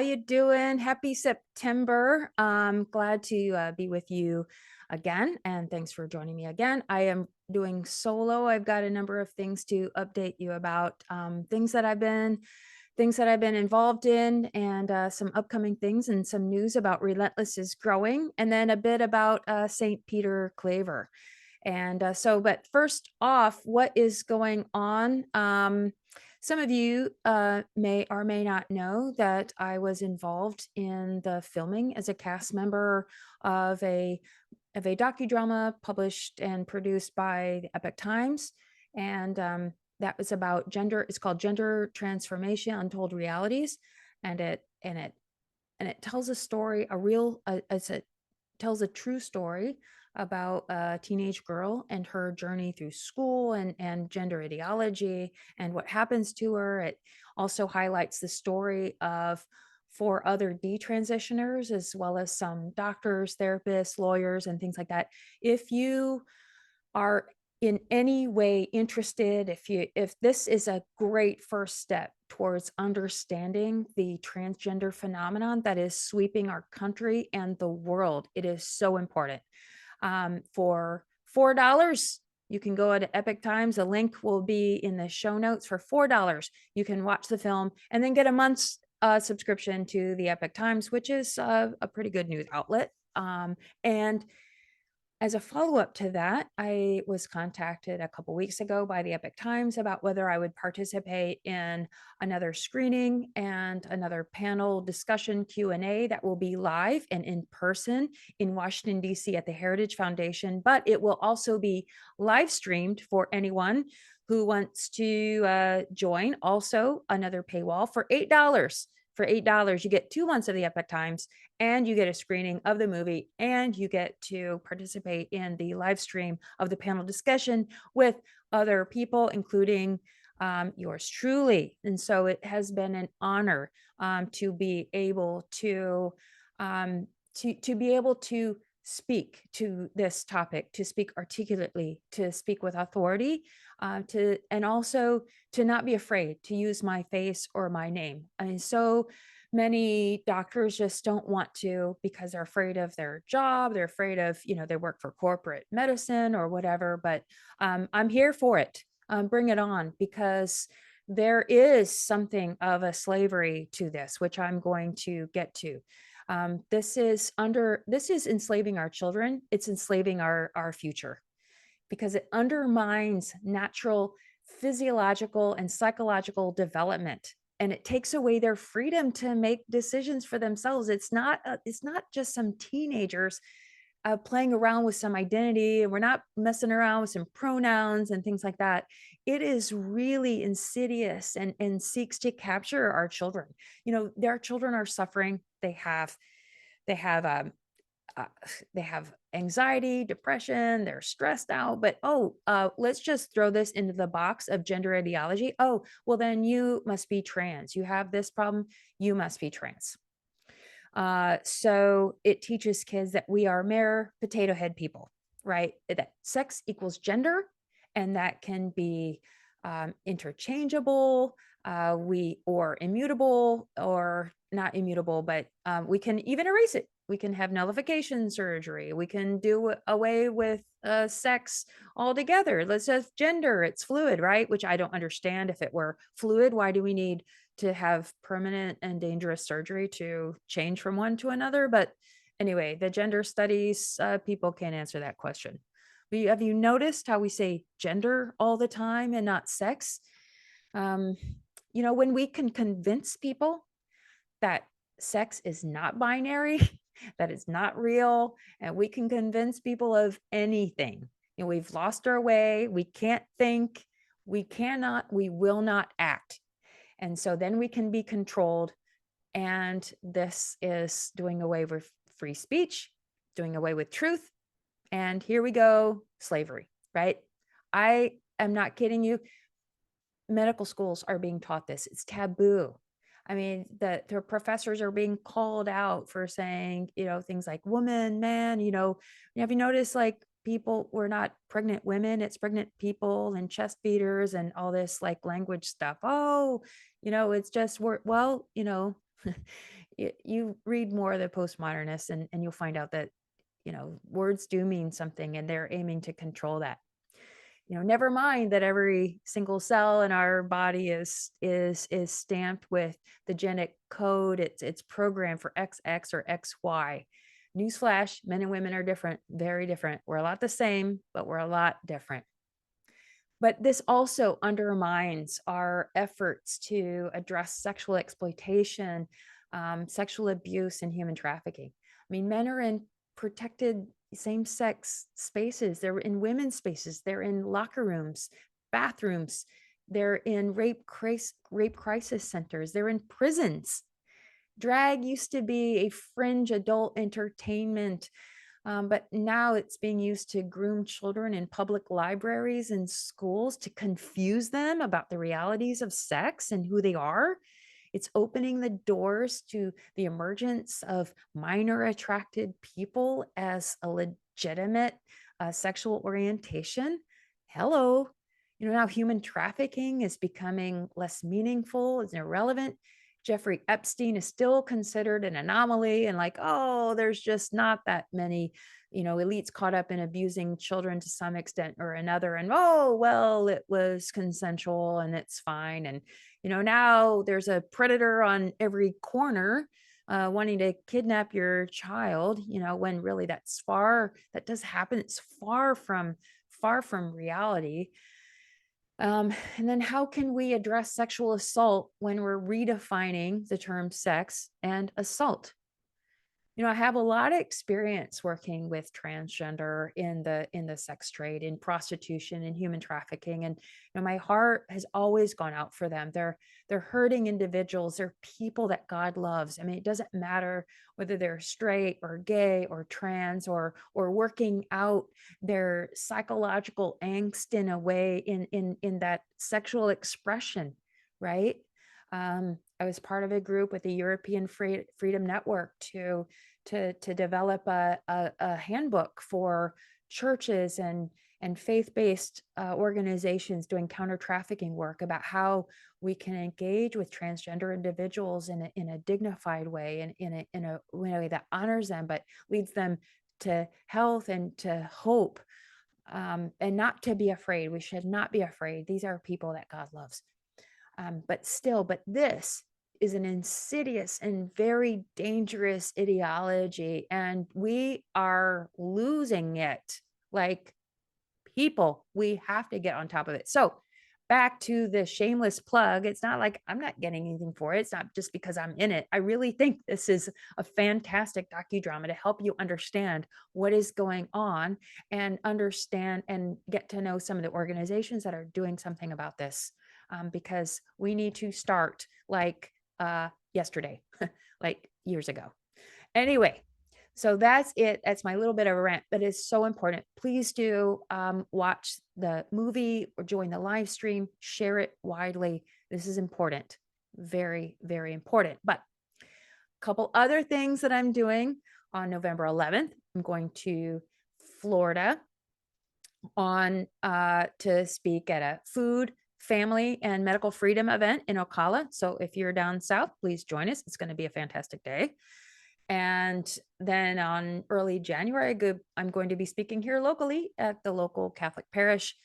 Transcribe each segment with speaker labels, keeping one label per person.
Speaker 1: you doing? Happy September. Glad to be with you again, and thanks for joining me again. I am doing solo. I've got a number of things to update you about, things that I've been involved in, and some upcoming things, and some news about Relentless is growing, and then a bit about Saint Peter Claver. But first off, what is going on? Some of you may or may not know that I was involved in the filming as a cast member of a docudrama published and produced by the Epic Times, and that was about gender. It's called Gender Transformation: Untold Realities, and it tells a story, it tells a true story about a teenage girl and her journey through school and gender ideology and what happens to her. It also highlights the story of four other detransitioners, as well as some doctors, therapists, lawyers, and things like that. If you are in any way interested, if this is a great first step towards understanding the transgender phenomenon that is sweeping our country and the world, it is so important. For $4, you can go to Epic Times. A link will be in the show notes. For $4, you can watch the film and then get a month's subscription to the Epic Times, which is a pretty good news outlet. And as a follow-up to that, I was contacted a couple weeks ago by the Epic Times about whether I would participate in another screening and another panel discussion Q&A that will be live and in person in Washington, D.C. at the Heritage Foundation, but it will also be live streamed for anyone who wants to join. Also, another paywall for $8. For $8, you get 2 months of the Epic Times, and you get a screening of the movie, and you get to participate in the live stream of the panel discussion with other people, including yours truly. And so it has been an honor to be able to be able to speak to this topic, to speak articulately, to speak with authority, and also to not be afraid to use my face or my name. I mean, so many doctors just don't want to because they're afraid of their job. They're afraid of, they work for corporate medicine or whatever, but I'm here for it. Bring it on, because there is something of a slavery to this, which I'm going to get to. This is enslaving our children. It's enslaving our future, because it undermines natural physiological and psychological development, and it takes away their freedom to make decisions for themselves. It's not just some teenagers playing around with some identity, and we're not messing around with some pronouns and things like that. It is really insidious and seeks to capture our children. Their children are suffering. They have uh, they have anxiety, depression, they're stressed out, but let's just throw this into the box of gender ideology. Oh, well, then you must be trans. You have this problem, you must be trans. So it teaches kids that we are mere potato head people, right? That sex equals gender, and that can be interchangeable, or immutable, or not immutable, but we can even erase it. We can have nullification surgery. We can do away with sex altogether. Let's just gender. It's fluid, right? Which I don't understand. If it were fluid, why do we need to have permanent and dangerous surgery to change from one to another? But anyway, the gender studies people can't answer that question. But have you noticed how we say gender all the time and not sex? When we can convince people that sex is not binary, that it's not real, and we can convince people of anything. We've lost our way. We can't think. We cannot, we will not act. And so then we can be controlled. And this is doing away with free speech, doing away with truth. And here we go, slavery, right? I am not kidding you. Medical schools are being taught this. It's taboo. I mean, the professors are being called out for saying, things like woman, man, have you noticed, like, people were not pregnant women, it's pregnant people and chest feeders and all this like language stuff. Oh, it's just, you read more of the postmodernists, and you'll find out that, words do mean something, and they're aiming to control that. Never mind that every single cell in our body is stamped with the genetic code. It's programmed for XX or XY. Newsflash, men and women are different, very different. We're a lot the same, but we're a lot different. But this also undermines our efforts to address sexual exploitation, sexual abuse, and human trafficking. I mean, men are in protected same-sex spaces. They're in women's spaces. They're in locker rooms, bathrooms. They're in rape crisis centers. They're in prisons. Drag used to be a fringe adult entertainment, but now it's being used to groom children in public libraries and schools to confuse them about the realities of sex and who they are. It's opening the doors to the emergence of minor attracted people as a legitimate sexual orientation. Hello. Now human trafficking is becoming less meaningful, it's irrelevant. Jeffrey Epstein is still considered an anomaly, and like, oh, there's just not that many, elites caught up in abusing children to some extent or another. And oh, well, it was consensual and it's fine. And, now there's a predator on every corner wanting to kidnap your child, when really that does happen. It's far from reality. And then how can we address sexual assault when we're redefining the term sex and assault? I have a lot of experience working with transgender in the sex trade, in prostitution and human trafficking. And my heart has always gone out for them. They're hurting individuals. They're people that God loves. I mean, it doesn't matter whether they're straight or gay or trans or working out their psychological angst in a way in that sexual expression, right? I was part of a group with the European Freedom Network to develop a handbook for churches and faith-based organizations doing counter-trafficking work about how we can engage with transgender individuals in a dignified way and in a way that honors them, but leads them to health and to hope, and not to be afraid. We should not be afraid. These are people that God loves. But this is an insidious and very dangerous ideology, and we are losing it. Like, people, we have to get on top of it. So back to the shameless plug. It's not like I'm not getting anything for it. It's not just because I'm in it. I really think this is a fantastic docudrama to help you understand what is going on and understand and get to know some of the organizations that are doing something about this. Because we need to start like yesterday, like years ago. Anyway, so that's it. That's my little bit of a rant, but it's so important. Please do watch the movie or join the live stream, share it widely. This is important. Very, very important. But a couple other things that I'm doing on November 11th. I'm going to Florida to speak at a food, family, and medical freedom event in Ocala. So if you're down south, please join us. It's going to be a fantastic day. And then on early January, I'm going to be speaking here locally at the local Catholic parish.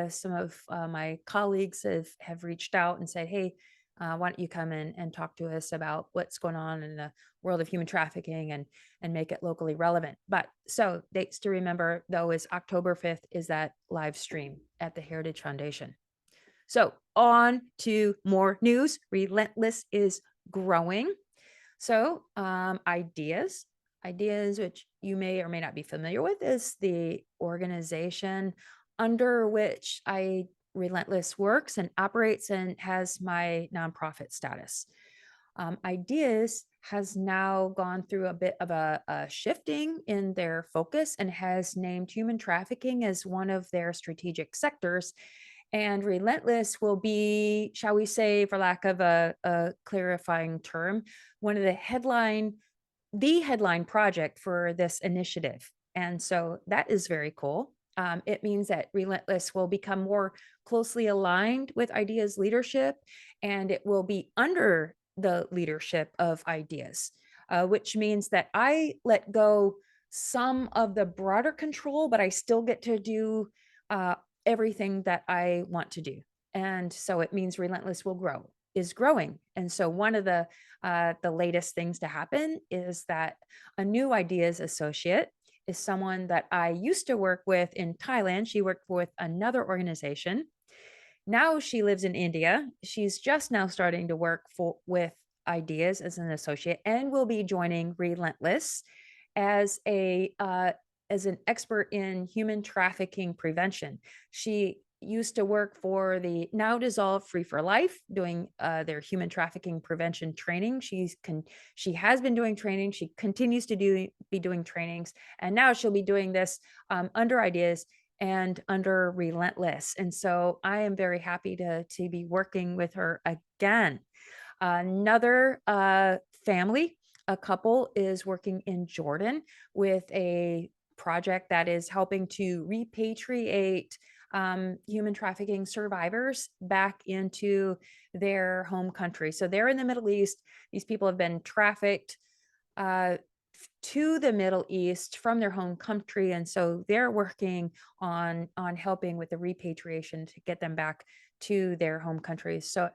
Speaker 1: Some of my colleagues have reached out and said, hey, why don't you come in and talk to us about what's going on in the world of human trafficking and make it locally relevant. But so dates to remember, though, is October 5th is that live stream at the Heritage Foundation. So on to more news. Relentless is growing. So ideas, which you may or may not be familiar with, is the organization under which Relentless works and operates and has my nonprofit status. Ideas has now gone through a bit of a shifting in their focus and has named human trafficking as one of their strategic sectors. And Relentless will be, shall we say, for lack of a clarifying term, one of the headline project for this initiative. And so that is very cool. It means that Relentless will become more closely aligned with Ideas leadership, and it will be under the leadership of ideas, which means that I let go some of the broader control, but I still get to do uh, everything that I want to do. And so it means Relentless will grow, is growing. And so one of the latest things to happen is that a new ideas associate is someone that I used to work with in Thailand. She worked with another organization. Now she lives in India. She's just now starting to work with ideas as an associate and will be joining Relentless as a as an expert in human trafficking prevention. She used to work for the now dissolved Free for Life, doing their human trafficking prevention training. She has been doing training. She continues to be doing trainings, and now she'll be doing this under Ideas and under Relentless. And so I am very happy to be working with her again. Another family, a couple, is working in Jordan with a project that is helping to repatriate human trafficking survivors back into their home country. So they're in the Middle East. These people have been trafficked uh, to the Middle East from their home country, and so they're working on helping with the repatriation to get them back to their home countries. So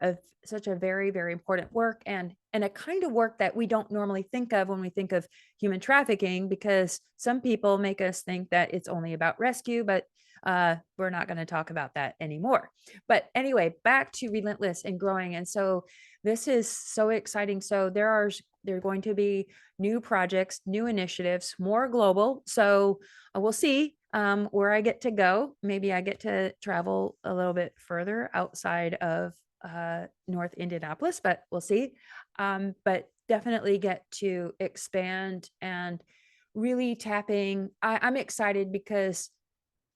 Speaker 1: such a very, very important work, and a kind of work that we don't normally think of when we think of human trafficking, because some people make us think that it's only about rescue, but we're not going to talk about that anymore. But anyway, back to Relentless and growing. And so this is so exciting. So there are going to be new projects, new initiatives, more global. So we'll see where I get to go. Maybe I get to travel a little bit further outside of North Indianapolis, but we'll see. But definitely get to expand and really tapping. I'm excited because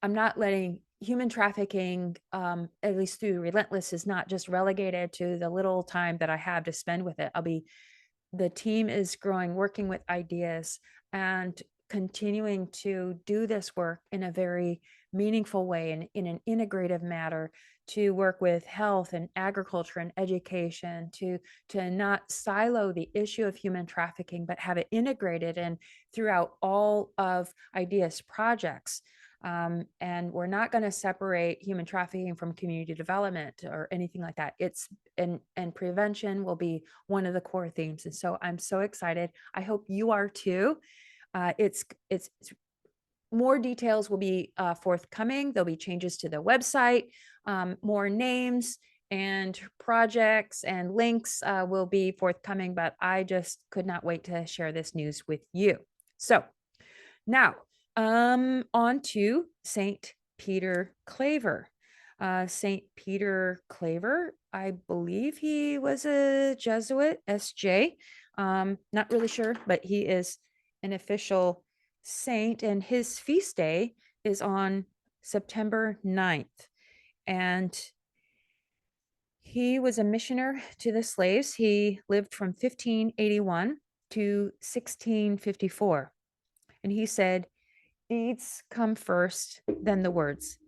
Speaker 1: I'm not letting human trafficking, at least through Relentless, is not just relegated to the little time that I have to spend with it. The team is growing, working with ideas and continuing to do this work in a very meaningful way and in an integrative manner, to work with health and agriculture and education, to not silo the issue of human trafficking, but have it integrated and throughout all of ideas projects. And we're not going to separate human trafficking from community development or anything like that. And prevention will be one of the core themes. And so I'm so excited. I hope you are too. It's more details will be forthcoming. There'll be changes to the website, more names and projects and links will be forthcoming, but I just could not wait to share this news with you. So now, on to Saint Peter Claver. Saint Peter Claver, I believe he was a Jesuit, SJ. Not really sure, but he is an official saint, and his feast day is on September 9th. And he was a missioner to the slaves. He lived from 1581 to 1654. And he said, "Deeds come first, then the words."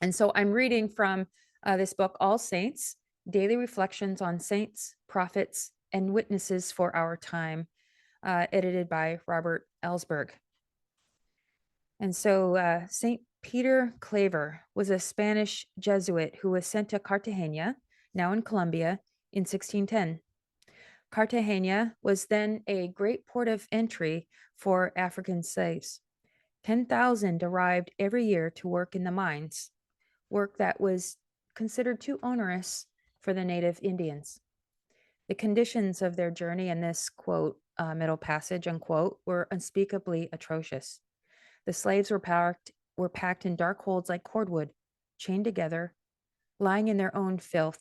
Speaker 1: And so I'm reading from this book, All Saints, Daily Reflections on Saints, Prophets, and Witnesses for Our Time, edited by Robert Ellsberg. And so St. Peter Claver was a Spanish Jesuit who was sent to Cartagena, now in Colombia, in 1610. Cartagena was then a great port of entry for African slaves. 10,000 arrived every year to work in the mines, work that was considered too onerous for the native Indians. The conditions of their journey in this, quote, middle passage, unquote, were unspeakably atrocious. The slaves were packed in dark holds like cordwood, chained together, lying in their own filth,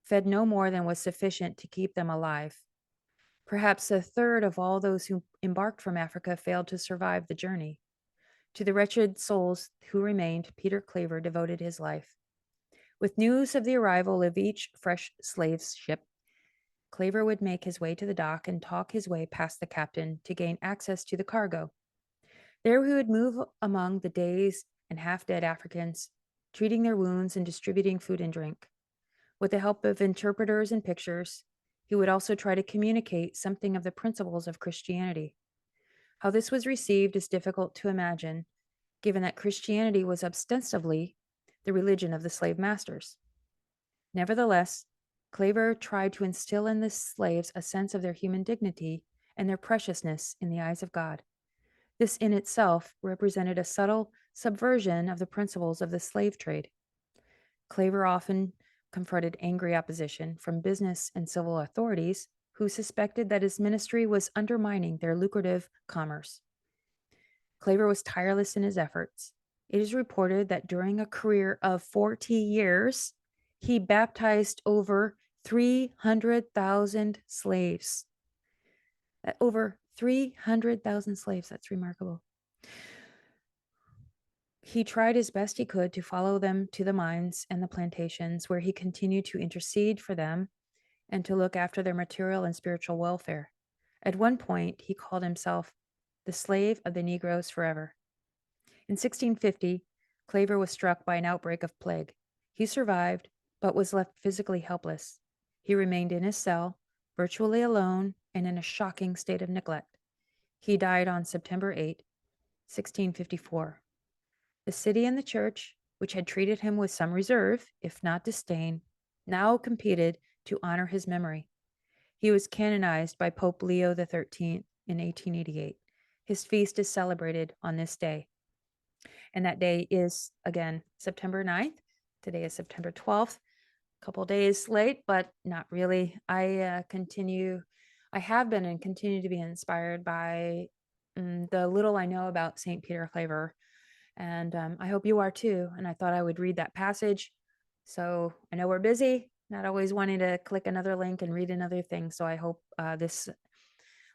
Speaker 1: fed no more than was sufficient to keep them alive. Perhaps a third of all those who embarked from Africa failed to survive the journey. To the wretched souls who remained, Peter Claver devoted his life. With news of the arrival of each fresh slave ship, Claver would make his way to the dock and talk his way past the captain to gain access to the cargo. There he would move among the dazed and half-dead Africans, treating their wounds and distributing food and drink. With the help of interpreters and pictures, He would also try to communicate something of the principles of Christianity. How this was received is difficult to imagine, given that Christianity was ostensibly the religion of the slave masters. Nevertheless, Claver tried to instill in the slaves a sense of their human dignity and their preciousness in the eyes of God. This in itself represented a subtle subversion of the principles of the slave trade. Claver often confronted angry opposition from business and civil authorities who suspected that his ministry was undermining their lucrative commerce. Claver was tireless in his efforts. It is reported that during a career of 40 years, he baptized over 300,000 slaves. Over 300,000 slaves. That's remarkable. He tried as best he could to follow them to the mines and the plantations, where he continued to intercede for them and to look after their material and spiritual welfare. At one point, he called himself the slave of the Negroes forever. In 1650, Claver was struck by an outbreak of plague. He survived, but was left physically helpless. He remained in his cell, virtually alone and in a shocking state of neglect. He died on September 8, 1654. The city and the church, which had treated him with some reserve, if not disdain, now competed to honor his memory. He was canonized by Pope Leo XIII in 1888. His feast is celebrated on this day. And that day is, again, September 9th. Today is September 12th. A couple days late, but not really. I have been and continue to be inspired by the little I know about St. Peter Claver. And I hope you are too. And I thought I would read that passage. So I know we're busy, not always wanting to click another link and read another thing. So I hope this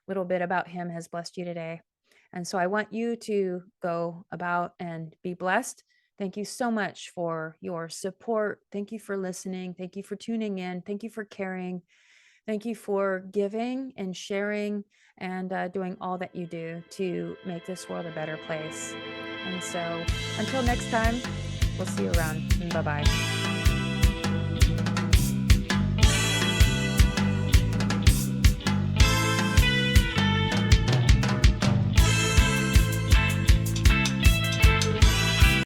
Speaker 1: little bit about him has blessed you today. And so I want you to go about and be blessed. Thank you so much for your support. Thank you for listening. Thank you for tuning in. Thank you for caring. Thank you for giving and sharing and doing all that you do to make this world a better place. And so until next time, we'll see you around. Bye-bye.